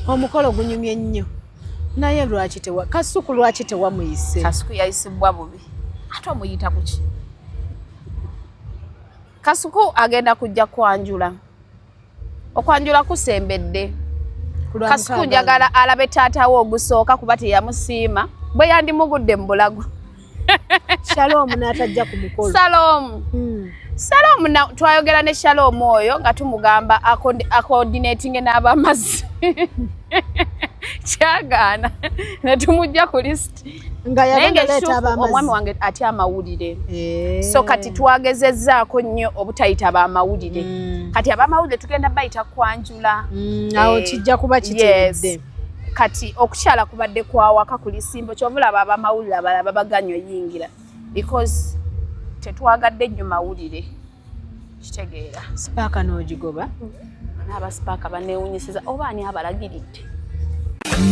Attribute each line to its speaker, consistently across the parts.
Speaker 1: Omukolo gunyumye nnyo. Naye lwaki tewa Kasuku lwaki tewamuyise?
Speaker 2: Kasuku yayisibwa bubi. Ate omuyita kuki? Kasuku agenda kujja kwanjula. Okwanjula kusembedde. Kasuku njagala alabe taatawe ogusooka kuba teyamusiima. Bwe yandimugudde mu bulago.
Speaker 1: Shalom n'atajja ku mukolo.
Speaker 2: Shalom. Shalom twayogera ne Shalom oyo nga tumugamba coordinating n'abamazzi. Kyagaana ne tumujja ku list.
Speaker 1: Nga yabaleeta abamazzi.
Speaker 2: Omwami wange atya amawulire. So kati twagezezzaako nnyo obutayita abamawulire. Kati abamawulire tugenda bayita kwanjula.
Speaker 1: Awo kijja kuba kiteredde.
Speaker 2: Kati okukyala kubadde kwawaka ku lisimbo kyovulaba abamawulire abalaba baganywa yingira because tetwagadde nnyo mawulire kitegeera.
Speaker 1: Sipaaka n'ogigoba.
Speaker 2: N'abasipaaka baneewunyisiza oba ani abalagiridde.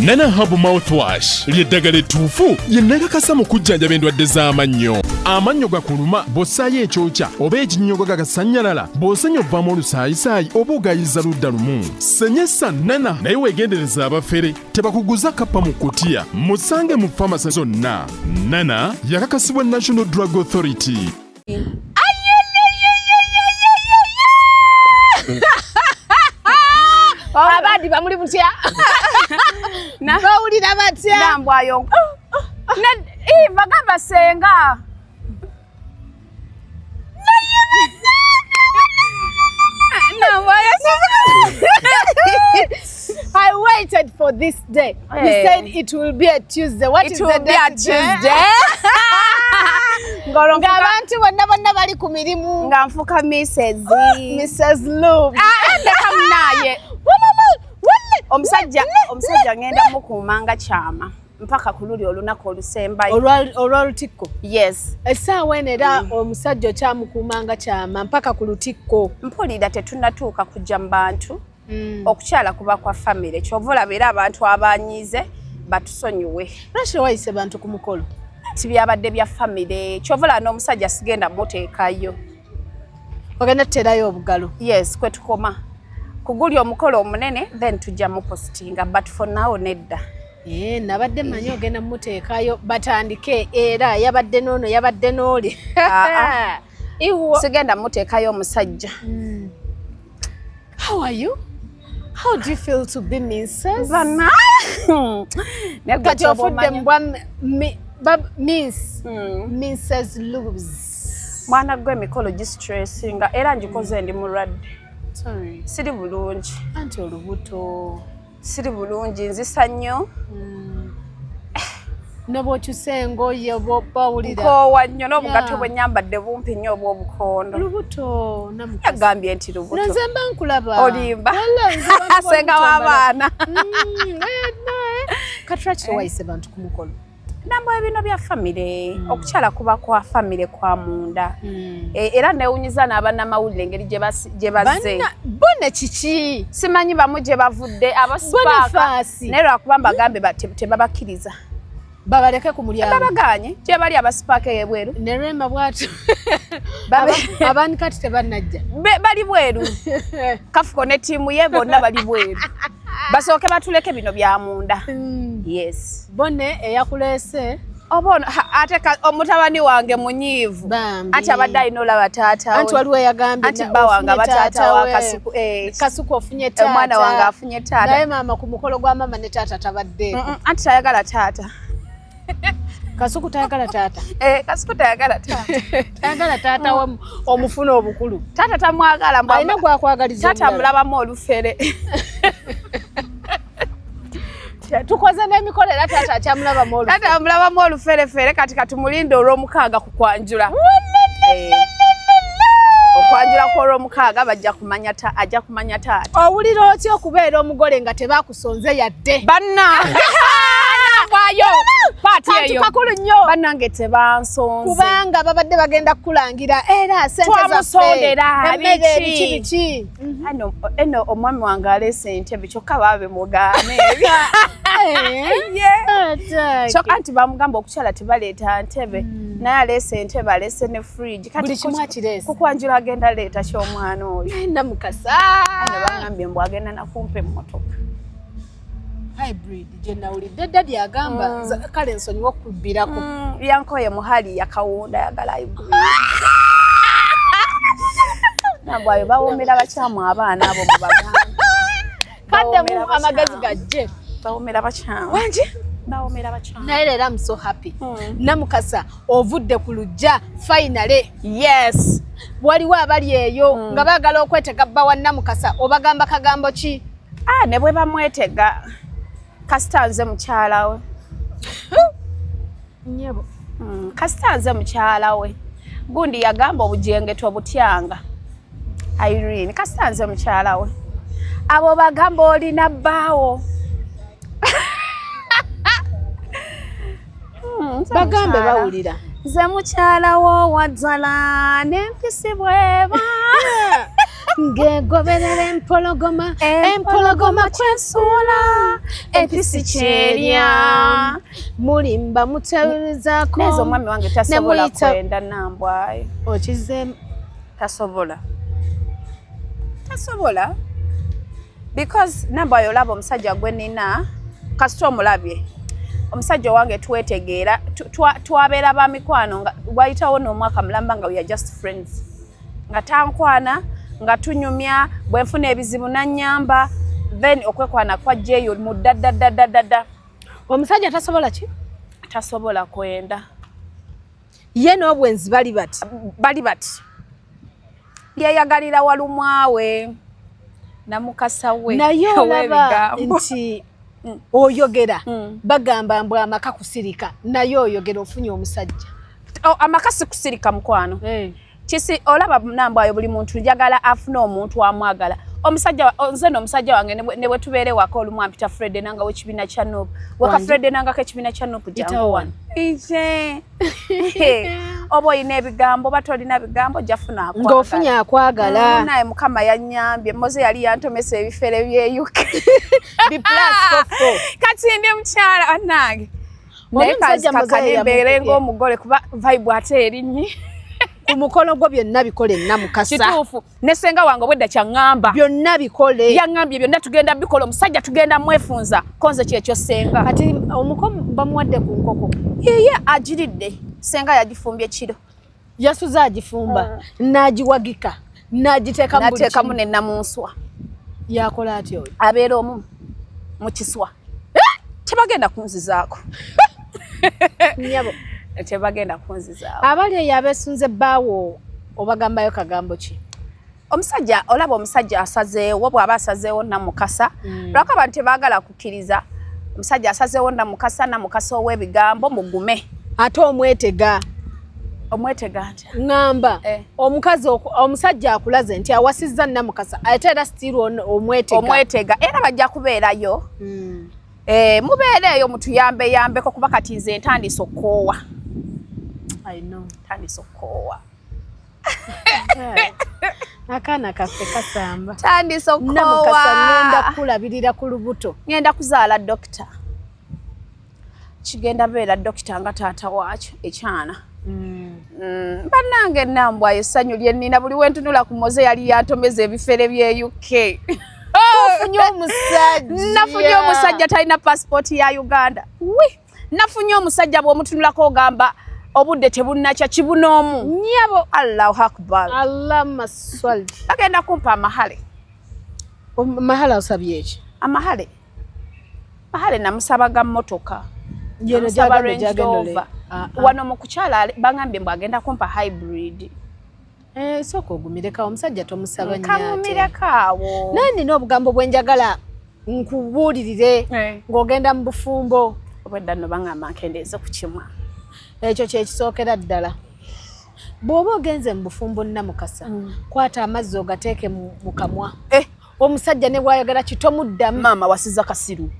Speaker 3: Nana Habu Mouthwash ly'eddagala ettuufu ye nnagakasa mu kujjanjaba endwadde z'amannyo. Amannyo gakuluma bw'ossaayo ekyokya oba ekinnyogo gagasanyalala bw'osenya ovaamu olusaayisaayi oba ogayiza ludda lumu. Senyesa Nana naye weegendereza abafere tebakuguza kappa mu kutiya. Musange mu famasi zonna. Nana yakakasibwa National Drug Authority.
Speaker 2: Abandi bamuli mutya?
Speaker 1: Bawulira batya?
Speaker 2: Nambwayo. Bagamba senga.
Speaker 1: I waited for this day. You said it will be a Tuesday. What is the day?
Speaker 2: It will be a Tuesday.
Speaker 1: Ng'abantu bonna bali ku mirimu.
Speaker 2: Nga nfuka Mrs.
Speaker 1: Loops.
Speaker 2: Ndeka munaye. Omusajja ngenda mukuumanga kyama mpaka ku luli olunaku olusembayo.
Speaker 1: Olw'olutikko.
Speaker 2: Yes.
Speaker 1: Essaawa eno era omusajja okyamukuumanga kyama mpaka ku lutikko.
Speaker 2: Mpulira tetunnatuuka kujja mu bantu. Okukyala kuba kwa family. Kyova olaba era abantu abanyiize batusonyiwe.
Speaker 1: Lwaki wayise bantu ku mukolo?
Speaker 2: Tibyabadde bya family. Kyova olaba n'omusajja sigenda muteekayo.
Speaker 1: Ogenda tuterayo obugalo?
Speaker 2: Yes, kwe tukoma. Kugulya omukolo omunene then tujja mu postinga but for now nedda.
Speaker 1: Nabadde manyi ogenda muteekayo batandike era yabadde noono yabadde n'oli.
Speaker 2: Sigenda muteekayo omusajja.
Speaker 1: How are you? How do you feel to be Mrs.? Kati ofudde mbwa Mrs. Loops.
Speaker 2: Mwana gwe emikolo gistressinga era njikoze ndi mulwadde.
Speaker 1: Sorry.
Speaker 2: Siri bulungi.
Speaker 1: Anti olubuto.
Speaker 2: Siri bulungi nzisa nnyo.
Speaker 1: N'obwokyusa engoye bawulira.
Speaker 2: Nkoowa nnyo n'obugato bwe nnyambadde bumpi nnyo obw'obukondo.
Speaker 1: Olubuto namukasi.
Speaker 2: Yagambye nti lubuto.
Speaker 1: Nze mba nkulaba.
Speaker 2: Olimba. Senga w'abaana.
Speaker 1: Kati lwaki wayise bantu ku mukolo?
Speaker 2: Nambo ebino bya family. Okukyala kuba kwa family kwa munda. Era neewunyiza n'abannamawulire engeri gye bazze.
Speaker 1: Bonna kiki?
Speaker 2: Simanyi bamu gye bavudde abasipaaka. Naye lwakuba mbagambe tebabakkiriza.
Speaker 1: Babaleke ku mulyango.
Speaker 2: Babaganye gye bali abasipaaka ebweru.
Speaker 1: Ne Rema bw'atyo. Abaani kati tebannajja.
Speaker 2: Bali bweru. Kafuko ne ttiimu ye bonna bali bweru. Basooke batuleke bino bya munda. Yes.
Speaker 1: Bonne eyakuleese.
Speaker 2: Obono ate omutabani wange munyiivu. Ati abadde alina olaba taata.
Speaker 1: Anti waliwo yagambye.
Speaker 2: Anti bba wange abataata wa Kasuku.
Speaker 1: Kasuku ofunye taata.
Speaker 2: Omwana wange afunye taata.
Speaker 1: Naye maama ku mukolo gwa mama ne taata tabaddeeko.
Speaker 2: Anti tayagala taata.
Speaker 1: Kasuku tayagala taata.
Speaker 2: Kasuku tayagala taata.
Speaker 1: Tayagala taata omufuna obukulu.
Speaker 2: Taata tamwagala mbwa.
Speaker 1: Alina gwakwagaliza.
Speaker 2: Taata mulabamu olufere.
Speaker 1: Tukoze n'emikolo era taata akyamulabamu olufere. Taata
Speaker 2: amulabamu oluferefere kati katumulinde olw'omukaaga ku kwanjula. Okwanjula kw'olw'omukaaga ajja kumanya taata.
Speaker 1: Owulira otya okubeera omugole nga tebakusonze yadde?
Speaker 2: Banna! Waayo! Paati eyo.
Speaker 1: Kakulu nnyo.
Speaker 2: Bannange tebansonze.
Speaker 1: Kubanga babadde bagenda kukulangira era ssente zaffe.
Speaker 2: Twamusondera
Speaker 1: biki.
Speaker 2: Eno omwami wange aleese entebe kyokka baabe mugaane. Kyokka anti bamugamba okukyala tebaleeta ntebe. Naye aleese entebe aleese ne fridge.
Speaker 1: Buli kimu akireese.
Speaker 2: Kukwanjula agenda leeta ky'omwana oyo.
Speaker 1: Namukasa.
Speaker 2: Ano bangambye mbw agenda nakumpa emmotoka.
Speaker 1: gye nawulidde daddy agamba kale nsonyiwa okubbirako
Speaker 2: yankoye muhali yakawunda yagala hybrid nabwayo bawomera bakyamu abaana abo mu baganda
Speaker 1: kadde mu amagazi gajje
Speaker 2: bawomera bakyamu
Speaker 1: wanje
Speaker 2: bawomera bakyamu
Speaker 1: naye leero I'm so happy Namukasa ovudde ku lujja finally
Speaker 2: yes
Speaker 1: waliwo abali eyo nga baagala okwetega bba wa Namukasa obagamba kagambo ki
Speaker 2: ne bwe bamwetega kasitanze mukyala we
Speaker 1: nyebo
Speaker 2: kasitanze mukyala we gundi yagamba obujenge tobutyanga Irene kasitanze mukyala we abo bagamba olina bbaawo
Speaker 1: bagambe bawulira
Speaker 2: nze mukyala wo wadzala n'empisi bweba
Speaker 1: ngegoberera empologoma
Speaker 2: kwensuula empisi kyerya
Speaker 1: mulimba mutawulizaako
Speaker 2: nezo omwami wange tasobola kwenda nambwayo
Speaker 1: okize
Speaker 2: tasobola because nambwayo olaba omusajja gwe nina kasita omulabye omusajja wange twetegeera twabeera ba mikwano nga wayitawo n'omwaka mulamba nga we are just friends nga tankwana nga tunyumya bwe nfuna ebizibu nanyamba then okwekwana kwajjeeyo mu ddadda
Speaker 1: omusajja tasobola ki
Speaker 2: tasobola kwenda
Speaker 1: ye n'obwenzi bali bati yeyagalira walumwawe Namukasa we naye olaba nti oyogera bagamba mbwa amaka kusirika naye oyogera ofunye omusajja
Speaker 2: amaka si kusirika mukwano kisi olaba nambwayo buli muntu njagala afuna omuntu amwagala omusajja nze n'omusajja wange ne bwe tubeere waka olumu ampita Fred nanga w'ekibiina kya Nuupu waka Fred nanga k'ekibiina kya Nuupu jangu wano oba olina ebigambo oba tolina bigambo jafuna akwagala
Speaker 1: ng'ofunye akwagala
Speaker 2: naye Mukama yannyambye Moze yali yantomesa ebifere by'eyuka kati ndi mukyala annange naye kazikakane mbeere ng'omugole kuba vibe ate erinyi
Speaker 1: ku mukolo gwo byonna bikole Namukasa
Speaker 2: kituufu ne ssenga wange obwedda kyaŋŋamba
Speaker 1: byonna bikole
Speaker 2: yaŋŋambye byonna tugenda bikola omusajja tugenda mwefunza konze kyekyo ssenga
Speaker 1: kati omuko bamuwadde ku nkoko
Speaker 2: yeye agiridde ssenga yagifumbye kiro
Speaker 1: yasuza agifumba n'agiwagika
Speaker 2: n'agiteekamu ne namunswa
Speaker 1: yakola atyo
Speaker 2: abeera omu mu kiswa tebagenda kunzizaako
Speaker 1: nyabo
Speaker 2: tebagenda kunzizaako
Speaker 1: abali eyo abeesunze bbaawo obagambayo kagambo ki
Speaker 2: omusajja olaba omusajja asazeewo bw'aba asazeewo Namukasa lwako abantu tebaagala kukkiriza omusajja asazeewo Namukasa ow'ebigambo mugume
Speaker 1: ate omwetega
Speaker 2: ntya
Speaker 1: ngamba omusajja akulaze nti awasizza Namukasa ate era stiru omwetega
Speaker 2: era bajja kubeerayo mubeereeyo mutuyambeko kuba kati nze ntandise okkoowa
Speaker 1: akaana kaffe kasamba
Speaker 2: tandise okkoowa
Speaker 1: Namukasa ngenda kulabirira ku lubuto
Speaker 2: ngenda kuzaala dokita kigenda beera dokita nga taata waakyo ekyana bannange nambwayo essanyu lye nnina buli wentunula ku Moze yali yantomeza ebifere by'e UK nafunye omusajja talina passport ya Uganda nafunye omusajja bw'omutunulako ogamba obudde tebunnakya kibunoomu
Speaker 1: nyabo
Speaker 2: Allahu Akbar
Speaker 1: Allahumma salli
Speaker 2: bagenda kumpa amahale
Speaker 1: osabye eki
Speaker 2: amahale namusabaga mmotoka
Speaker 1: namusaba
Speaker 2: Range Rover wano mu kukyala bangambye mbw agenda kumpa hybrid
Speaker 1: sooka ogumireko omusajja tomusaba
Speaker 2: nkamumireko
Speaker 1: naye nina obugambo bwenjagala nkubuulirire ng'ogenda mu bufumbo
Speaker 2: obwedda nno bangamba nkendeeze ku kimwa
Speaker 1: ekyo kyekisookera ddala bw'oba ogenze mu bufumbo Namukasa kwata amazzi ogateeke mu kamwa omusajja ne bw'ayagala kitomuddamu
Speaker 2: maama wasiza kasiru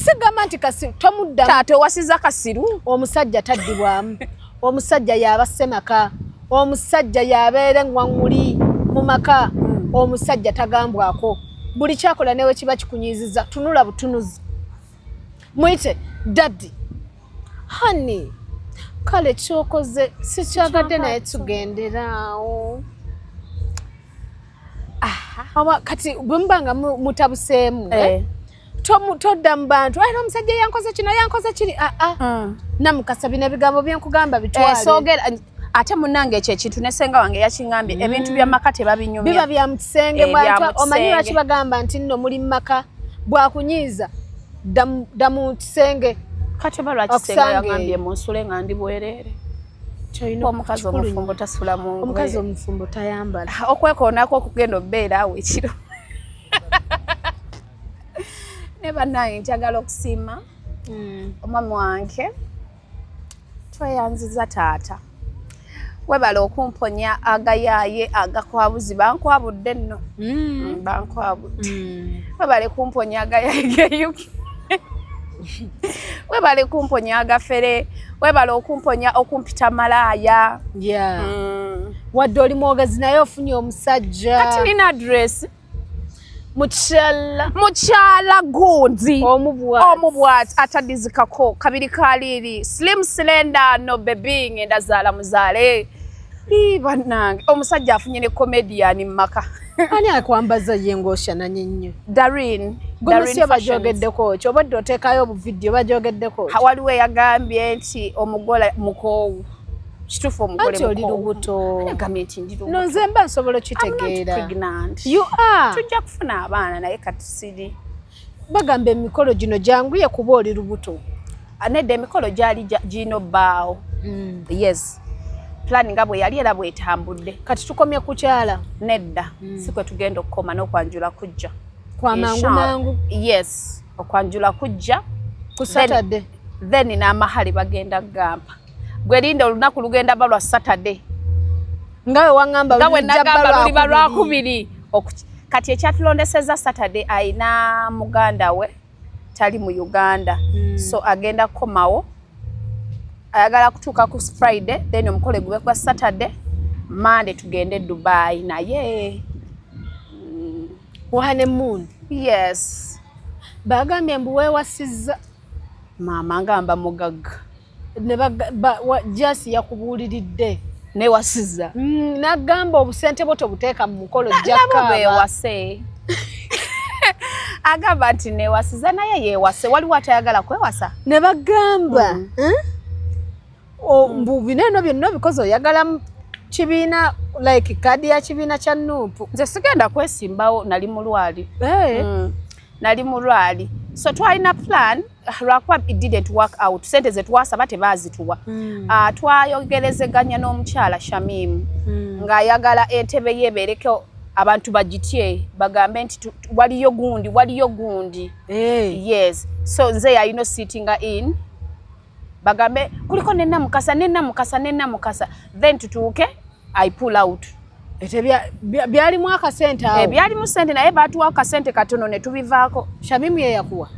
Speaker 1: sigamba nti kasiru tomuddamu
Speaker 2: taata owasiza kasiru
Speaker 1: omusajja taddibwamu omusajja yaaba ssemaka omusajja yabeera eŋŋwaŋŋuli mu maka omusajja tagambwako buli kyakola newe kiba kikunyiiziza tunula butunuzi muyite daddi hani kale kyokoze sikyagadde naye tugenderaawo kati bwe muba nga mutabuseemu todda mu bantu era omusajja yankoze kino yankoze kiri namukasa bino ebigambo byenkugamba bitwale
Speaker 2: sogera ate munange ekyo ekintu nesenga wange yakingambye ebintu bya maka tebabinyumya
Speaker 1: biba bya mukisenge mwantu omanyi lwaki bagamba nti nno muli maka bwakunyiiza damu kisenge
Speaker 2: kati balwakisenga yagambye munsule nga ndi bwerere omukazi omufumbo tasula mu ngwe
Speaker 1: omukazi omufumbo tayambala
Speaker 2: okwekoonako okugenda obbeera awo ekiro ne bannange njagala okusiima omwami wange tweyanziza taata webala okumponya agayaaye agakwabuzi bankwabudde nno bankwabudde webale kumponya agayaaye geyuki webale kumponya agafere webale okumponya okumpita malaaya
Speaker 1: wadde oli mwogezi naye ofunye omusajja
Speaker 2: kati nina address
Speaker 1: mukyala
Speaker 2: gundi omubwati atadizikako kabiri kaliri slim slender no baby ngenda zaala muzaale bannange omusajja afunye ne comedian maka
Speaker 1: ani akwambaza yengosha nanye nnyo
Speaker 2: Darin
Speaker 1: bajogeddeko kyo obadde oteekayo obuvidiyo bajogeddeko
Speaker 2: waliwo yagambye nti omugole mukoowu kitufu omugole
Speaker 1: mukoowu oli lubuto
Speaker 2: yagambye nti ndi lubuto
Speaker 1: nonze mba nsobola okitegeera
Speaker 2: you are tujja kufuna abaana naye kati siri
Speaker 1: bagamba emikolo gino janguye kuba oli lubuto
Speaker 2: nedda emikolo gyali gino bbaawo yes plan nga bwe yali era bwetambudde
Speaker 1: kati tukomye kukyala
Speaker 2: nedda si kwe tugenda okukoma n'okwanjula kujja
Speaker 1: kwa mangu
Speaker 2: yes okwanjula kujja
Speaker 1: ku Saturday
Speaker 2: then n'amahali bagenda gamba gwe linda olunaku lugenda balwa Saturday
Speaker 1: ngawe wangamba
Speaker 2: luliba lwakubiri kati ekyatulondeseza Saturday ayina muganda we tali mu Uganda so agenda komawo ayagala kutuuka ku Friday then omukole gube kwa Saturday Monday tugende Dubai naye
Speaker 1: honeymoon
Speaker 2: yes
Speaker 1: bagambye mbu weewasizza
Speaker 2: maama ngamba mugagga
Speaker 1: ne jasi yakubuuliridde
Speaker 2: newasizza
Speaker 1: nagamba obusente bwo tobuteeka mu mukolo
Speaker 2: jakabewase agamba nti newasiza naye yeewase waliwo atayagala kwewasa
Speaker 1: ne bagamba mbu bineno byonna bikoze oyagala kibiina like kadi ya kibiina kya Nuupu
Speaker 2: nze sigenda kwesimbawo nali mulwali nali mulwali so twalina plan lwakuba it didn't work out sente zetwasaba tebazituwa twayogerezeganya n'omukyala Shamimu ng'ayagala entebe yebeereko abantu bagitye bagambe nti waliyo gundi yes so nze yalina sittinga in bagambe kuliko nenna mukasa then tutuuke I pull out
Speaker 1: byalimu akasente awo
Speaker 2: byalimu sente naye batuwa akasente katono ne tubivaako
Speaker 1: Shamimu ye yakuwa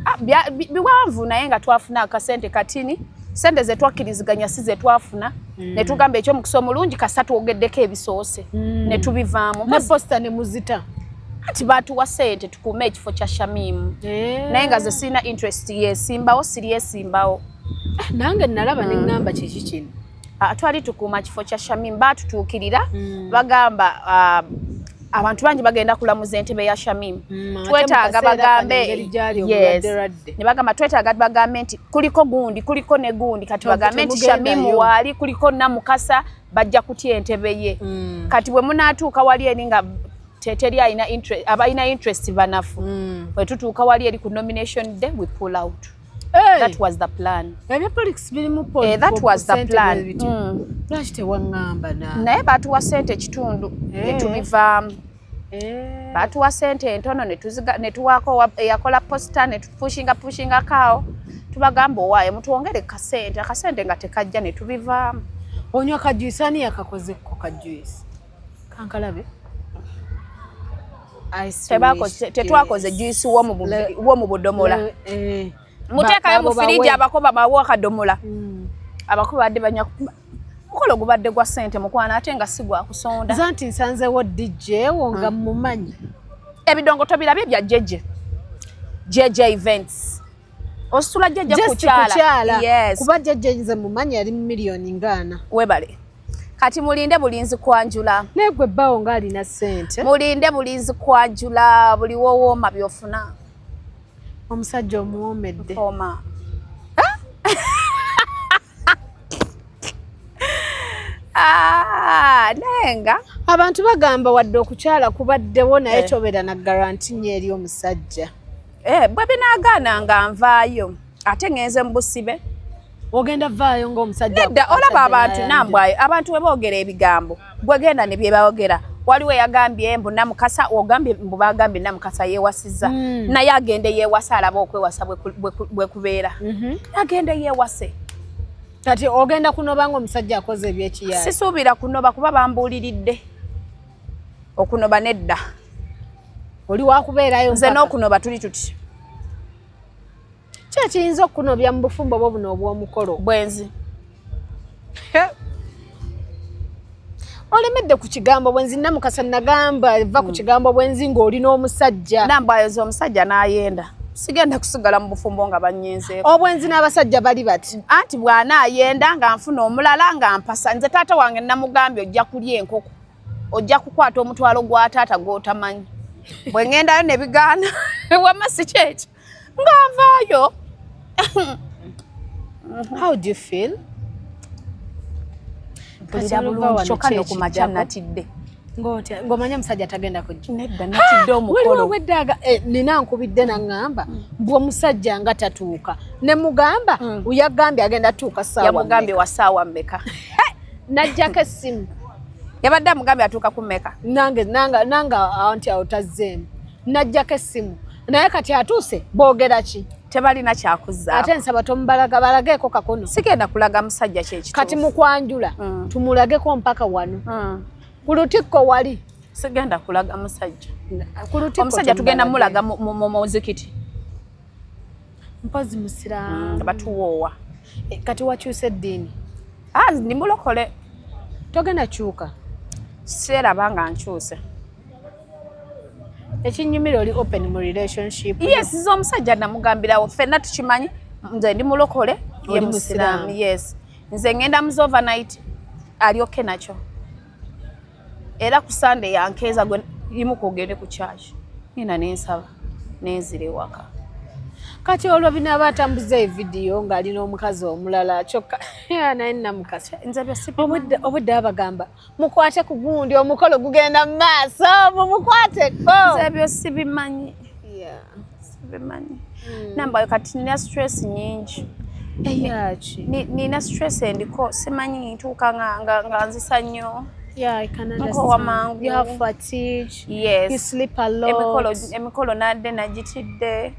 Speaker 2: biwanvu naye nga twafuna akasente katini sente ze twakkiriziganya si ze twafuna ne tugamba ekyomukisa omulungi kasatu ogeddeko ebisoose ne tubivaamu
Speaker 1: ne posta ne muzita
Speaker 2: ati batuwa sente tukuume ekifo kya Shamimu naye nga ze sirina interest yesimbawo siri yesimbawo
Speaker 1: nange nalaba ne ngamba kiki kino
Speaker 2: twali tukuuma kifo kya Shamimu batutuukirira bagamba abantu bangi bagenda kulamuza entebe ya Shamimu twetaaga bagambe ne bagamba twetaaga bagambe nti kuliko ne gundi kati bagambe nti Shamimu waali kuliko Namukasa bajja kutya entebe ye kati bwe munaatuuka wali eri nga teteri abalina interest banafu bwe tutuuka wali eri ku nomination day we pull out. That was the plan. That was the plan. Naye batuwa sente kitundu netubivaamu. Batuwa sente entono netuwaako yakola posta netupushinga kao tubagamba owaaye mutuwongere kasente akasente nga tekajja netubivaamu.
Speaker 1: Onywa kajuisi ani yakakozeko kajuisi kankalabe
Speaker 2: tetwakoze juisi wo mu budomola muteekayo mu firiji abakoba bawo akadomola abakoba badde banywa mukolo gubadde gwa sente mukwana ate nga si gwa kusonda
Speaker 1: zanti nsanzewo DJ wonga mumanyi
Speaker 2: ebidongo tobirabye bya JJ events osula JJ kukyala yes
Speaker 1: kuba JJ nze mumanyi yali milioni ngana
Speaker 2: webale kati mulinde bulinzi kwanjula
Speaker 1: negwe bawo ngali na sente
Speaker 2: mulinde bulinzi kwanjula buli wowo mabyofuna
Speaker 1: Omusajja omuwomedde.
Speaker 2: Oma. Nenga
Speaker 1: Abantu bagamba wadde okukyala kubaddewo naye tobeera na garanti nnyo eri omusajja.
Speaker 2: bwe binaagaana nga nvaayo ate ngenze mu busibe.
Speaker 1: Ogenda vaayo ng'omusajja.
Speaker 2: Nedda olaba abantu nambwayo abantu bwe boogera ebigambo bwe genda ne bye baogera. Waliwo yagambye mbu Namukasa ogambye mbu bagambye Namukasa yeewasiza. Naye agende yeewasa alaba okwewasa bwe kubeera. Agende yeewase.
Speaker 1: Kati ogenda kunoba ng'omusajja akoze ebyekiyaala.
Speaker 2: Sisuubira kunoba kuba bambuuliridde. Okunoba nedda.
Speaker 1: Oli wakubeerayo
Speaker 2: nze n'okunoba tuli tuti.
Speaker 1: Kye kiyinza okunobya mu bufumbo bwo buno obw'omukolo.
Speaker 2: Bwenzi.
Speaker 1: Olemedde ku kigambo bwenzi. Namukasa nagamba va ku kigambo bwenzi ng'oli n'omusajja.
Speaker 2: Nambwayoza omusajja n'ayenda. Sigenda kusigala mu bufumbo nga bannyenzeeko.
Speaker 1: Obwenzi n'abasajja bali bati.
Speaker 2: Anti bw'anaayenda nga nfuna omulala nga mpasa. Nze taata wange namugambye ojja kulya enkoko. Ojja kukwata omutwalo gwa taata gw'otamanyi. Bwe ngendayo ne bigaana wamma si kyekyo nga nvaayo.
Speaker 1: How do you feel?
Speaker 2: Mpulira bulungi kyokka n'okumakya natidde.
Speaker 1: Ng'omanya omusajja tagenda kujja.
Speaker 2: Nedda natidde omukolo.
Speaker 1: Waliwo weddaga nina nkubidde naŋŋamba mbu omusajja nga tatuuka. Ne mugamba yagambye agenda tuuka ssaawa.
Speaker 2: Yamugambye wa ssaawa mmeka.
Speaker 1: Najjako essimu.
Speaker 2: Yabadde amugambye atuuka ku mmeka.
Speaker 1: Nanga anti awo tazzeemu. Najjako essimu. Naye kati atuuse boogera ki?
Speaker 2: Tebalina kyakuzza.
Speaker 1: Ate nsaba tomubalaga balageeko kakono.
Speaker 2: Sigenda kulaga musajja kyekituufu.
Speaker 1: Kati mu kwanjula tumulageko mpaka wano. Ku lutikko wali.
Speaker 2: Sigenda kulaga musajja.
Speaker 1: Omusajja
Speaker 2: tugenda mulaga mu muzikiti.
Speaker 1: Mpozi musiraamu.
Speaker 2: Batuwoowa.
Speaker 1: Kati wakyuse eddiini.
Speaker 2: Ndi mulokole.
Speaker 1: Togenda kyuka.
Speaker 2: Seraba nga nkyuse.
Speaker 1: Ekinyumira oli open mu relationship.
Speaker 2: Yes, zo omusajja namugambirawo ffenna tukimanyi. Nze ndi mulokole ye musiraamu. Yes. Nze ngenda mu overnight alyoke nakyo. Era ku Sunday yankeeza gwe yimu kugende ku church. Nina nensaba nenzire waka.
Speaker 1: Kati olwo binaaba atambuza evidiyo ng'alina omukazi omulala kyokka naye Namukasa.
Speaker 2: Nze bya sipi
Speaker 1: obudde abagamba mukwate ku gundi omukolo gugenda mu maaso mumukwateko.
Speaker 2: Nze byo sibimanyi. Sibimanyi. Nambayo kati nina stress nyingi.
Speaker 1: Eyaki?
Speaker 2: Nina stress endiko simanyi ntuuka nga nzisa nnyo.
Speaker 1: Yeah, I can understand. You have fatigue.
Speaker 2: Yes.
Speaker 1: You sleep a lot.
Speaker 2: Emikolo nadde nagitidde.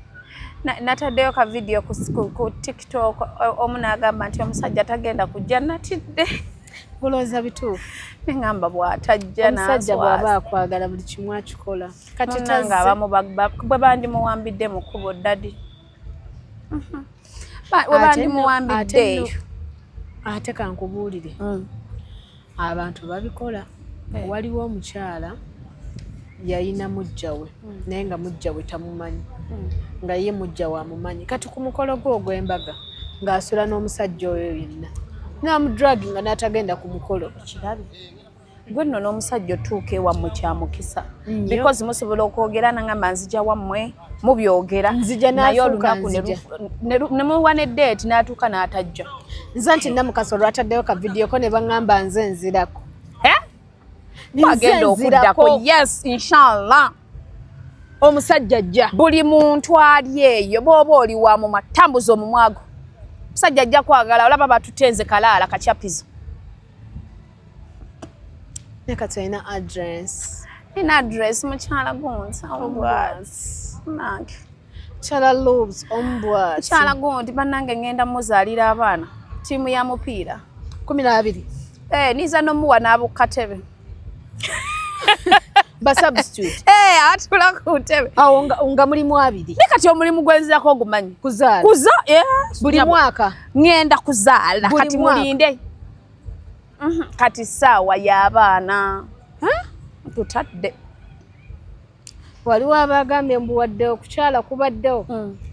Speaker 2: Nataddeyo ka video ku TikTok omu n'agamba nti omusajja tagenda kujja natidde.
Speaker 1: Olowooza bituufu?
Speaker 2: Neŋŋamba bw'atajja
Speaker 1: omusajja bw'aba akwagala buli kimu akikola. Kati
Speaker 2: tazze abamu bwe bandimuwambidde mu kkubo ddadi. Bwe bandimuwambidde eyo.
Speaker 1: Ate kankubuulire. Abantu babikola. Waliwo omukyala yayina mujja we naye nga mujja we tamumanyi. Nga ye mujja wamumanyi. Kati ku mukolo gwe ogw'embaga ng'asula n'omusajja oyo yenna. N'amudragi nga n'atagenda ku mukolo.
Speaker 2: Kirabe. Gwe nno n'omusajja otuuka ewammwe kyamukisa. Because musobola okwogera nangamba nzija wammwe mubyogera.
Speaker 1: Nzija
Speaker 2: naye olunaku ne muwa ne date n'atuuka n'atajja.
Speaker 1: Nze nti Namukasa olwataddeyo ka video ko ne baŋŋamba nze nzirako.
Speaker 2: Wagenda okuddako. Yes, inshallah.
Speaker 1: Omusajja ajja.
Speaker 2: Buli muntu ali eyo bw'oba oli wa mu matambuza omumwago. Omusajja ajja kwagala olaba batutenze kalaala kacyapizo.
Speaker 1: Ne kati olina address.
Speaker 2: Nina address mukyala gunti. Nange.
Speaker 1: Chala Lobes ombwa.
Speaker 2: Mukyala gunti bannange ngenda muzaalira abaana. Tiimu ya mupiira.
Speaker 1: 12.
Speaker 2: Niza n'omuwa n'abukatebe.
Speaker 1: Ba substitute.
Speaker 2: Atula ku ntebe.
Speaker 1: Awo nga mulimu 2.
Speaker 2: Ne kati omulimu gwenzirako ogumanyi.
Speaker 1: Kuzaala.
Speaker 2: Yes.
Speaker 1: Buli mwaka.
Speaker 2: Ngenda kuzaala. Kati mulinde. Kati ssaawa y'abaana. Tutadde.
Speaker 1: Waliwo abagambye mbu wadde okukyala kubaddewo.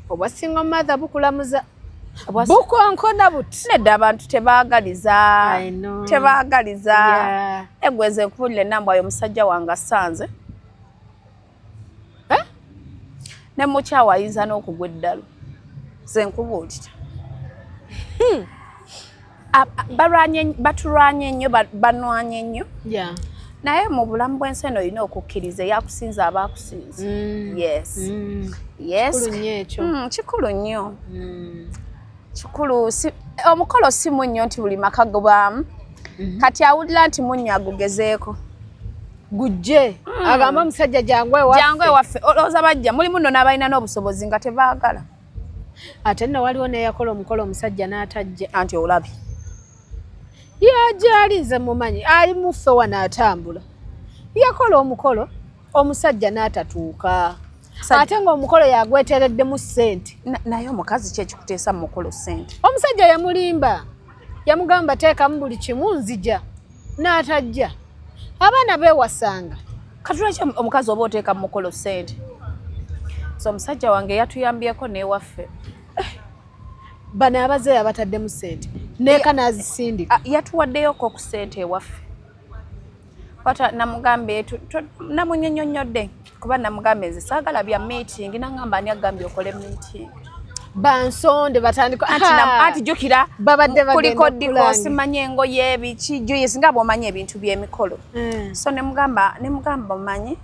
Speaker 1: Obwasinga mother bukulamuza. Bukonkona buti.
Speaker 2: Nedda abantu tebaagaliza. Tebaagaliza. Egweze nkubulire Nambwayo omusajja wange assanze. ne mukyawa ayinza n'okugwa eddalo ze nkubuulira batulwanye nnyo banwanye nnyo naye mu bulamu bw'ensi eno olina okukkiriza eyakusinza abaakusinza kikulu nnyo kikulu omukolo si munnyo nti buli maka gubaamu kati awulira nti munnyo agugezeeko
Speaker 1: gujje agamba omusajja jangu
Speaker 2: ewaffe olowooza bajja mulimu nno n'abalina n'obusobozi nga tebaagala
Speaker 1: ate nno waliwo neyakola omukolo omusajja n'atajja
Speaker 2: anti olabye
Speaker 1: yajja alinze mumanyi ali muffe wano atambula yakola omukolo omusajja n'atatuuka ate ng'omukolo yagwetereddemu ssente
Speaker 2: naye omukazi kyekikuteesa mu mukolo ssente
Speaker 1: omusajja yamulimba yamugamba teekamu buli kimu nzija n'atajja abaana beewasanga
Speaker 2: katulaki omukazi oba oteeka mu mukolo ssente so omusajja wange yatuyambyeko n'ewaffe
Speaker 1: bano abazeeyo abataddemu ssente neeka n'azisindika
Speaker 2: yatuwaddeyoko ku ssente ewaffe wata namugambe namunnyonnyodde kuba namugambe nze saagala bya meeting nangamba ani agambye okole meeting
Speaker 1: bansonde batandika
Speaker 2: anti jjukira kuliko ddiko simanye engoye ebiki joyesi nga bw'omanya ebintu by'emikolo so nemugamba omanyi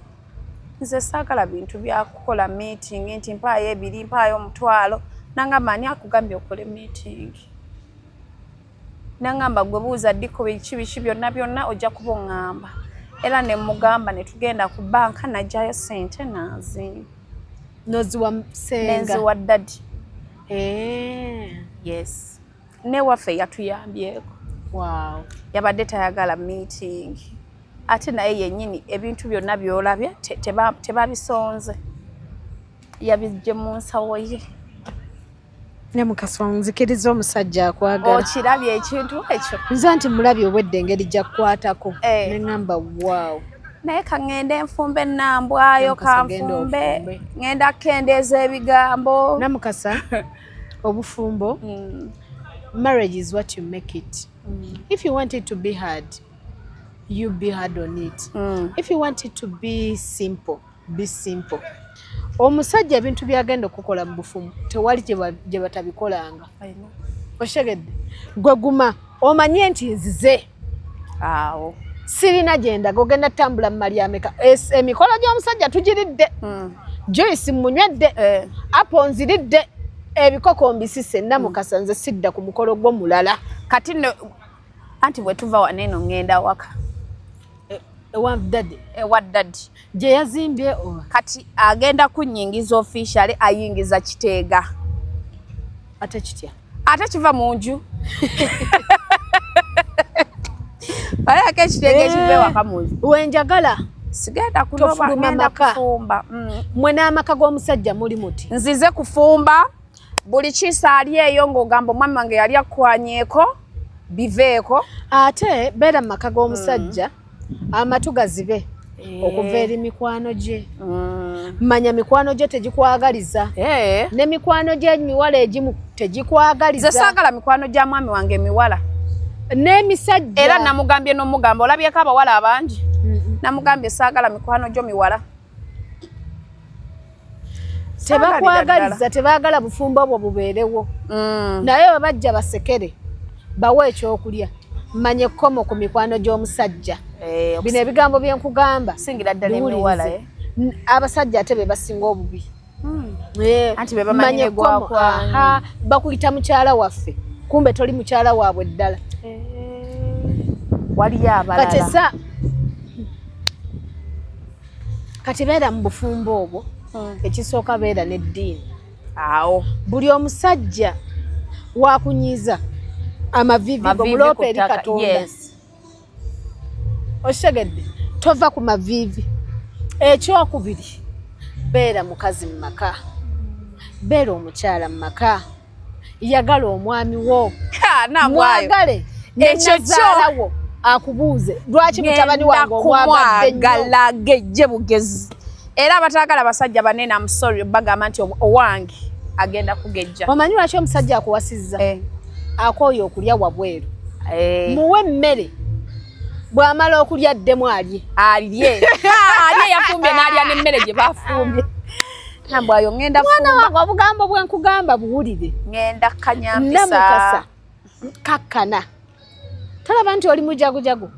Speaker 2: nze saagala bintu byakukola meeting nti mpaayo ebiri mpaayo omutwalo nangamba ani akugambye okole meeting nangamba gwe buuza ddiko biki byonna ojja kuba oŋŋamba era nemugamba ne tugenda ku banka najjayo ssente
Speaker 1: noziwa senga
Speaker 2: nenziwa ddadi yes newaffe yatuyambyeko yabadde tayagala meeting ate naye yennyini ebintu byonna byolabye tebabisonze yabijje mu nsawo ye
Speaker 1: ne mukasa nzikiriza omusajja akwagala
Speaker 2: okirabye ekintu ekyo
Speaker 1: nze nti mulabye obwedde engeri gyakukwatako ne ŋŋamba waawo
Speaker 2: naye kaŋŋenda enfumbe ennambwayo kanfumbe ŋŋenda kendeeza ebigambo
Speaker 1: namukasa obufumbo marriage is what you make it if you want it to be hard you be hard on it if you want it to be simple be simple omusajja ebintu byagenda okukola mu bufumu tewali gye batabikolanga oshegedde gwe guma omanye nti nzize
Speaker 2: awo
Speaker 1: sirina gyendaga ogenda tambula mu mali ameka emikolo gy'omusajja tugiridde Joyce munywedde apo nziridde ebikoko mbisise namukasa nze sidda ku mukolo gwo mulala
Speaker 2: kati no anti bwe tuva waneno ngenda waka
Speaker 1: ewa dadi gye yazimbye
Speaker 2: kati agenda kunyingiza officially ayingiza Kiteega
Speaker 1: ate kitya
Speaker 2: ate kiva mu nju aya ke Kiteega kive waka mu nju
Speaker 1: wenjagala
Speaker 2: sigenda kunoba ngenda kufumba
Speaker 1: mwe n'amaka g'omusajja muli muti
Speaker 2: nzize kufumba buli kisaali eyo ng'ogamba omwami wange yali akwanyeeko biveeko
Speaker 1: ate beera mu maka g'omusajja amatu gazibe okuva eri mikwano gye manya mikwano gye tegikwagaliza ne mikwano gye emiwala egimu tegikwagaliza
Speaker 2: ze saagala mikwano gya mwami wange emiwala
Speaker 1: n'emisajja
Speaker 2: era namugambye n'omugamba olabyeko abawala abangi namugambye saagala mikwano gyo miwala
Speaker 1: tebakwagaliza tebaagala bufumbo obwo bubeerewo naye we bajja basekere bawe ekyokulya manye ekkomo ku mikwano gy'omusajja bino ebigambo bye nkugamba
Speaker 2: singira ddala emiwala
Speaker 1: abasajja ate be basinga obubi
Speaker 2: anti be bamanyire gwakwanyu
Speaker 1: bakuyita mukyala waffe kumbe toli mukyala waabwe ddala
Speaker 2: waliyo abalala
Speaker 1: kati beera mu bufumbo obwo ekisooka beera n'eddiini
Speaker 2: awo
Speaker 1: buli omusajja wakunyiza amavivi gomuloopa eri Katonda oshegedde tova ku mavivi ekyokubiri beera mukazi mu maka beera omukyala mu maka yagala omwami wo mwagale ekyozaalawo akubuuze lwaki mutabani wange
Speaker 2: omwagala gejje bugezi era abataagala abasajja banene amusori bagamba nti owange agenda kugejja
Speaker 1: omanyi lwaki omusajja akuwasizza akooye okulya wabweru muwe emmere bw'amala okulya ddemu alye
Speaker 2: alye yafumbye n'alya n'emmere gye bafumbye Nambwayo ngenda
Speaker 1: mwana wange obugambo bwenkugamba buwulire.
Speaker 2: Ngenda Kanyampisa.
Speaker 1: Namukasa kakkana. Talaba nti oli mujagujagu.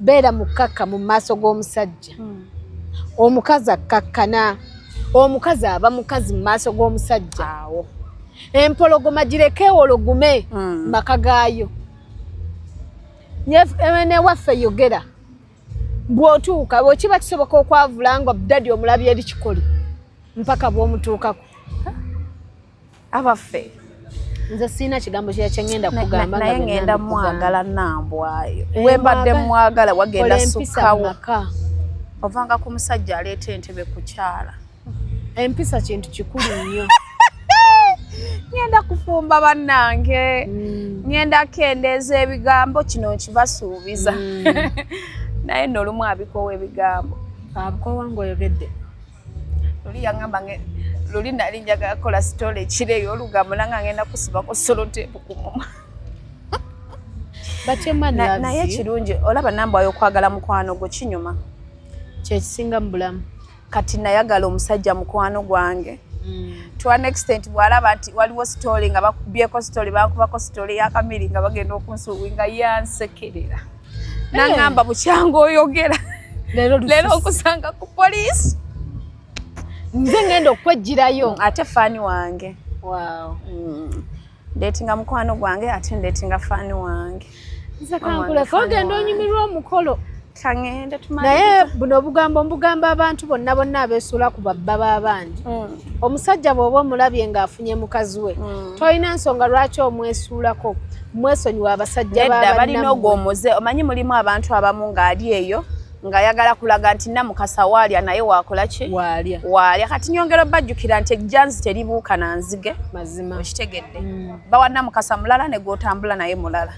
Speaker 1: Beera mukakka mu maaso g'omusajja. Omukazi akakkana. Omukazi aba mukazi mu maaso g'omusajja.
Speaker 2: Awo.
Speaker 1: Empologoma gireke ologume maka gaayo. Ne waffe yogera. Bw'otuuka bw'kiba kisoboka okwavula nga ddadi omulabye eri kikoli. Mpaka bw'omutuukako.
Speaker 2: Abaffe.
Speaker 1: Nze sina kigambo kyengenda kugamba
Speaker 2: naye ngenda mwagala Nambwayo. Wembadde mwagala wagenda sukkawo. Ovanga ku musajja aleeta entebe ku kyala.
Speaker 1: Empisa kintu kikulu nnyo.
Speaker 2: Ngenda kufumba bannange. Ngenda kendeeza ebigambo kino nkibasuubiza. Naye nno olumu abikoowa ebigambo.
Speaker 1: Abikoowa ng'oyogedde.
Speaker 2: Luli yangamba luli nali njagala kola story ekireeyo olugambo nanga ngenda kusibako soloteepu ku mumwa. Naye kirungi olaba Nambwayo okwagala mukwano gwo kinyuma.
Speaker 1: Kyekisinga mu bulamu.
Speaker 2: Kati nayagala omusajja mukwano gwange. To an extent bwalaba nti waliwo story nga bakubyeko story bakubako story ya Kamiri nga bagenda okunsuubinga yansekerera. Nangamba bukyango oyogera. Leero okusanga ku police.
Speaker 1: Nze ngenda okwejjirayo.
Speaker 2: Ate fani wange.
Speaker 1: Wow.
Speaker 2: Ndeetinga mukwano gwange ate ndeetinga fani wange.
Speaker 1: Nze kankuleka ogenda onyumirwa omukolo.
Speaker 2: Kangende tumanye.
Speaker 1: Naye buno mbugamba abantu bonna abeesula ku babba b'abandi. Omusajja bw'oba omulabye ng'afunye mukazi we. Tolina nsonga lwaki omwesuulako. Mwesonyiwa abasajja
Speaker 2: b'abandi. Balina ogwomuze. Omanyi mulimu abantu abamu ng'ali eyo ng'ayagala kulaga nti Namukasa waalya naye waakola ki? Waalya. Kati nyongera bajjukira nti ejjanzi teribuuka na nzige.
Speaker 1: Mazima.
Speaker 2: Okitegedde. Bawa Namukasa mulala ne gw'otambula naye mulala.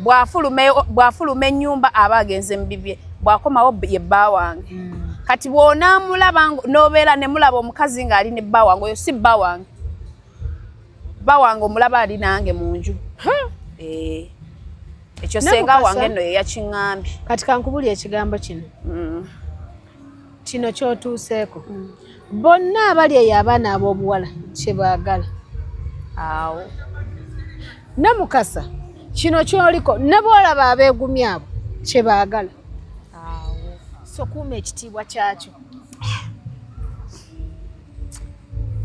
Speaker 2: Bw'afuluma ennyumba aba agenze mu bibye. Bw'akomawo ye bba wange. Kati bw'onaamulaba n'obeera ne mulaba omukazi ng'ali ne bba wange, oyo si bba wange. Bba wange omulaba ali nange mu nju. Ekyo senga wange nno ye yakiŋŋambye.
Speaker 1: Kati kankubulya ekigambo kino. Kino ky'otuuseeko. Bonna abali eyo abaana ab'obuwala kye baagala.
Speaker 2: Awo.
Speaker 1: Namukasa kino ky'oliko ne bw'olaba abeegumya abo kye baagala.
Speaker 2: Awo.
Speaker 1: So kuuma ekitiibwa kyakyo.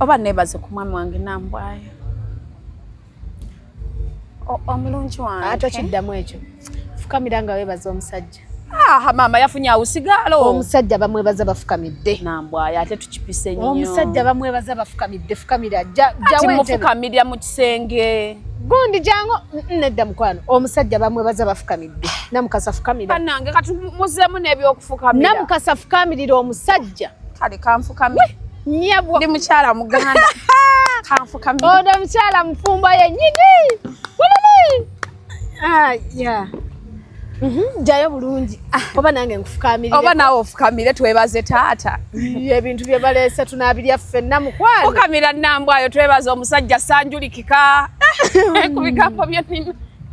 Speaker 2: Oba neebaze ku mwami wange Nambwayo. Omulungi wange.
Speaker 1: Ate kiddamu ekyo. Fukamira nga weebaza omusajja.
Speaker 2: Maama yafunye awusigalo.
Speaker 1: Omusajja bamwebaza bafukamidde.
Speaker 2: Nambwayo ate tukipise nnyo.
Speaker 1: Omusajja bamwebaza bafukamidde. Fukamira jawe
Speaker 2: ntebe. Mufukamirira mu kisenge.
Speaker 1: Gundi jango nedda mukwano. Omusajja bamwebaza bafukamidde. Namukasa fukamira.
Speaker 2: Bannange kati muzeemu n'ebyokufukamira.
Speaker 1: Namukasa fukamirira omusajja.
Speaker 2: Kale kanfukamira.
Speaker 1: Nyabwo.
Speaker 2: Ndi mukyala Muganda. Kanfukamira.
Speaker 1: Oda mukyala mufumba yennyini. Walali. Yeah. Jayo bulungi. Oba nange nkufukamirire.
Speaker 2: Oba naawe ofukamire twebaze taata.
Speaker 1: Ebintu bye baleese tunaabirya ffenna mukwano.
Speaker 2: Fukamira Nambwayo twebaze omusajja sanjulikika. Ku bigambo bye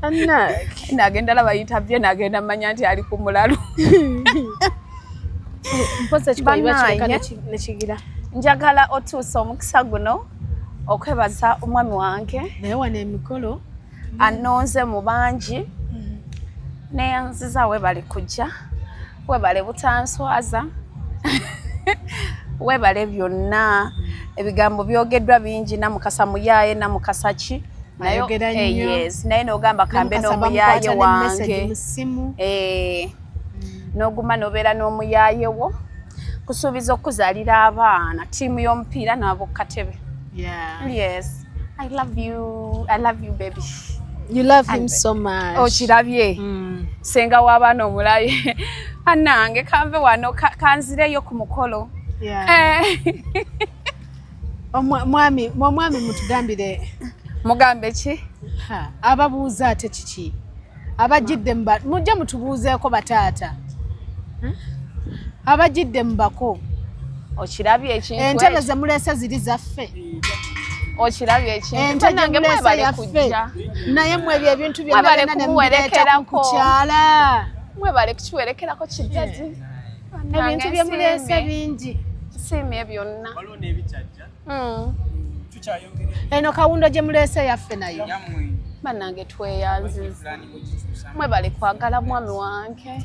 Speaker 2: nnina. Nagenda laba interview nagenda manya nti ali ku mulalu.
Speaker 1: Mposa kikoyiwa kireka nekigira.
Speaker 2: Njagala otuusa omukisa guno okwebaza omwami wange.
Speaker 1: Naye wana emikolo.
Speaker 2: Annonze mu bangi. Neyanziza webale kujja. Webale butanswaza. Webale byonna. Ebigambo byogeddwa bingi Namukasa muyaye Namukasa ki.
Speaker 1: Ayogera nnyo.
Speaker 2: Yes. Naye n'ogamba kambe n'omuyaye wange. N'oguma n'obeera n'omuyaye wo. Kusuubiza okuzaalira abaana. Ttiimu y'omupiira n'abo ku katebe.
Speaker 1: Yeah.
Speaker 2: Yes. I love you. I love you, baby.
Speaker 1: You love him so much.
Speaker 2: Okirabye. Senga w'abaana omulaye. Annange kanve wano kanzireyo ku mukolo.
Speaker 1: Yeah. Mwami mutugambire.
Speaker 2: Mugambe ki?
Speaker 1: Ababuuza ate kiki? Abajjidde mujja mutubuuzeeko bataata. Abajjidde mbako.
Speaker 2: Okirabye ekintu.
Speaker 1: Entebe ze muleese ziri zaffe.
Speaker 2: Okirabye ekintu. Nange mwebale kujja.
Speaker 1: Naye mwebyo ebintu byonna
Speaker 2: nemuwerekerako
Speaker 1: ku kyala.
Speaker 2: Mwebale kukiwerekerako kijjazi.
Speaker 1: Ebintu bye muleese bingi.
Speaker 2: Siimye byonna.
Speaker 1: Eno kawundo gye muleese yaffe nayo.
Speaker 2: Bannange tweyanziza. Mwe bali kwagala mwami wange.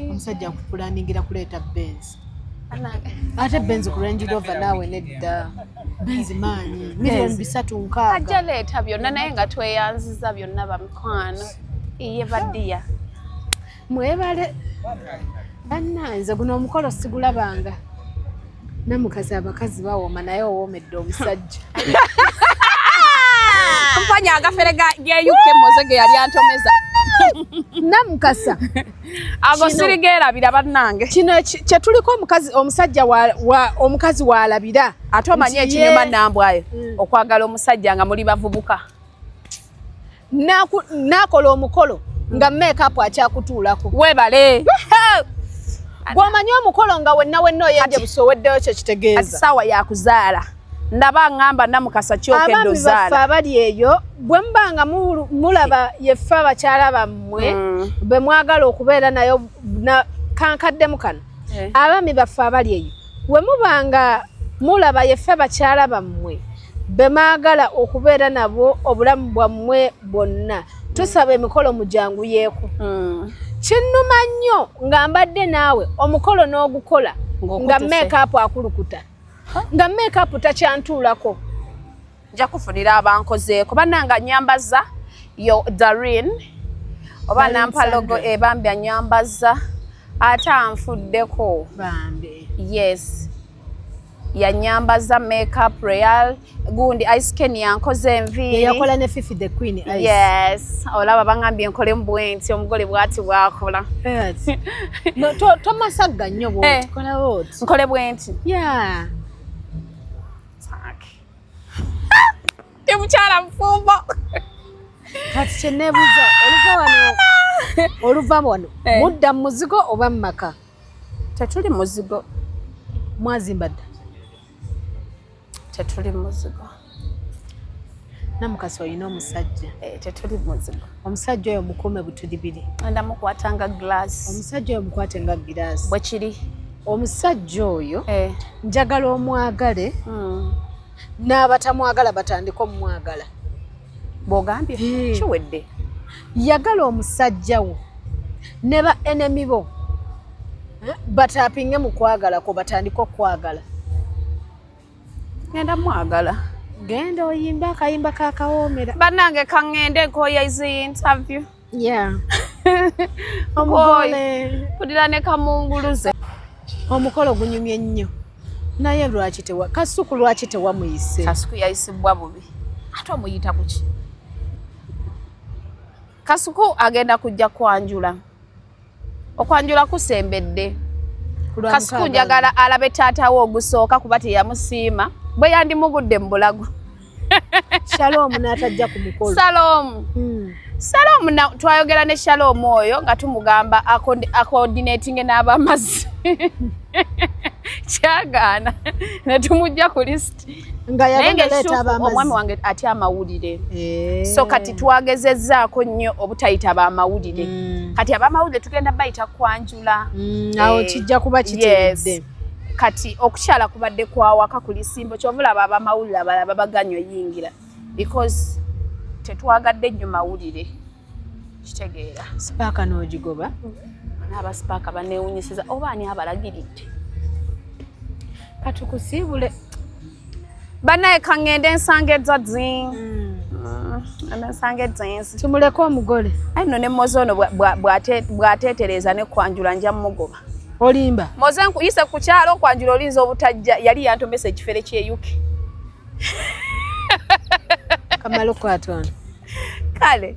Speaker 1: Omusajja akupulaningira kuleeta Benz.
Speaker 2: Bannange.
Speaker 1: Ate Benz ku Range Rover naawe nedda. Benz maanyi. Milioni 3
Speaker 2: Ajja leeta byonna naye nga tweyanziza byonna bamikwano. Iye baddiya.
Speaker 1: Mwebale. Bannanze guno omukolo sigulabanga. Namukazi abakazi bawooma naye owoomedde omusajja.
Speaker 2: Mpanya agafere g'eyuke mmoze ge yali antomeza.
Speaker 1: Namukasa.
Speaker 2: Ago sirigeerabira bannange.
Speaker 1: Kino kye tuliko omusajja omukazi waalabira.
Speaker 2: Ate omanye ekinyuma nambwayo okwagala omusajja nga muli bavubuka.
Speaker 1: Naakola omukolo nga make-up akyakutuulako.
Speaker 2: Weebale.
Speaker 1: Gw'omanyi omukolo nga wenna oyedde busoweddeyo kyo kitegeeza.
Speaker 2: Ati ssaawa yakuzaala. Ndaba ngamba Namukasa kyokedde ozaala.
Speaker 1: Abaami baffe abali eyo bwe mubanga mulaba yeffe abakyala bammwe be mwagala okubeera nayo kankaddemu kano. Abaami baffe abali eyo bwe mubanga mulaba yeffe abakyala bammwe be mwagala okubeera nabo obulamu bwammwe bwonna tusaba emikolo mujangu yeeku. Kinnuma nnyo nga mbadde naawe omukolo n'ogukola nga make-up akulukuta. Nga make-up takyantuulako.
Speaker 2: Nja kufunira abankozeeko bannanga nyambaza yo Darin oba nampalogo ebambya nyambaza ate anfuddeko
Speaker 1: bambe.
Speaker 2: Yes. Ya nyambaza makeup real gundi ice skin yankoze enviiri.
Speaker 1: Yakola ne Fifi the Queen ice.
Speaker 2: Yes. Olaba bangambye nkole mbwenti omugole bwati bwakola.
Speaker 1: No tomasagga nnyo bwoti kola woti.
Speaker 2: Nkole bwenti.
Speaker 1: Yeah.
Speaker 2: Temukyala mfumbo.
Speaker 1: Kati kyeneebuuza oluva wano mudda mu muzigo oba mu maka?
Speaker 2: Tetuli muzigo.
Speaker 1: Mwazimba dda?
Speaker 2: Tetuli muzigo.
Speaker 1: Namukasa olina omusajja.
Speaker 2: Tetuli muzigo.
Speaker 1: Omusajja oyo mukuume butulibiri.
Speaker 2: Ndamukwatanga glass.
Speaker 1: Omusajja oyo mukwate nga giraasi.
Speaker 2: Bwe kiri.
Speaker 1: Omusajja oyo njagala omwagale n'abatamwagala batandika omumwagala.
Speaker 2: Bw'ogambye kiwedde.
Speaker 1: Yagala omusajja wo ne ba enemy bo batapinge mu kwagala ko batandika okwagala.
Speaker 2: Ngenda mwagala.
Speaker 1: Genda oyimba akayimba kakawoomera.
Speaker 2: Bannange kaŋŋende nkoya izi interview.
Speaker 1: Yeah. Omugole.
Speaker 2: Pulira ne kamunguluze.
Speaker 1: Omukolo gunyumye nnyo. Naye lwaki Kasuku lwaki tewamuyise?
Speaker 2: Kasuku yayisibwa bubi. Ate omuyita kuki? Kasuku agenda kujja kwanjula. Okwanjula kusembedde. Kasuku njagala alabe taatawo ogusooka kuba teyamusiima. Bwe yandimugudde mu bulago.
Speaker 1: Shalom n'atajja ku mukolo.
Speaker 2: Shalom twayogera ne Shalom oyo nga tumugamba coordinating n'abamazzi. Kyagaana ne tumujja ku list.
Speaker 1: Nga yagenda abamazzi.
Speaker 2: Omwami wange atya amawulire. So kati twagezezzaako nnyo obutayita abamawulire. Kati abamawulire tugenda bayita kwanjula.
Speaker 1: Awo kijja kuba kiteredde.
Speaker 2: Kati okukyala kubadde kwawaka ku lisimbo kyovulaba abamawulire abalaba baganywa yingira. Because tetwagadde nnyo mawulire. Kitegeera.
Speaker 1: Sipaaka n'ogigoba.
Speaker 2: N'abasipaaka baneewunyisiza oba ani abalagiridde.
Speaker 1: Katukusiibule.
Speaker 2: Bannaye kaŋŋende ensangedza zin. Ensangedza ensi.
Speaker 1: Tumuleko omugole.
Speaker 2: Ayi nno ne Moze ono bw'ateetereza ne kwanjula nja mugoba.
Speaker 1: Olimba?
Speaker 2: Moze nkuyise ku kyalo okwanjula olinza obutajja yali yantomesa ekifere ky'eyuke.
Speaker 1: Kamalo kwatona.
Speaker 2: Kale.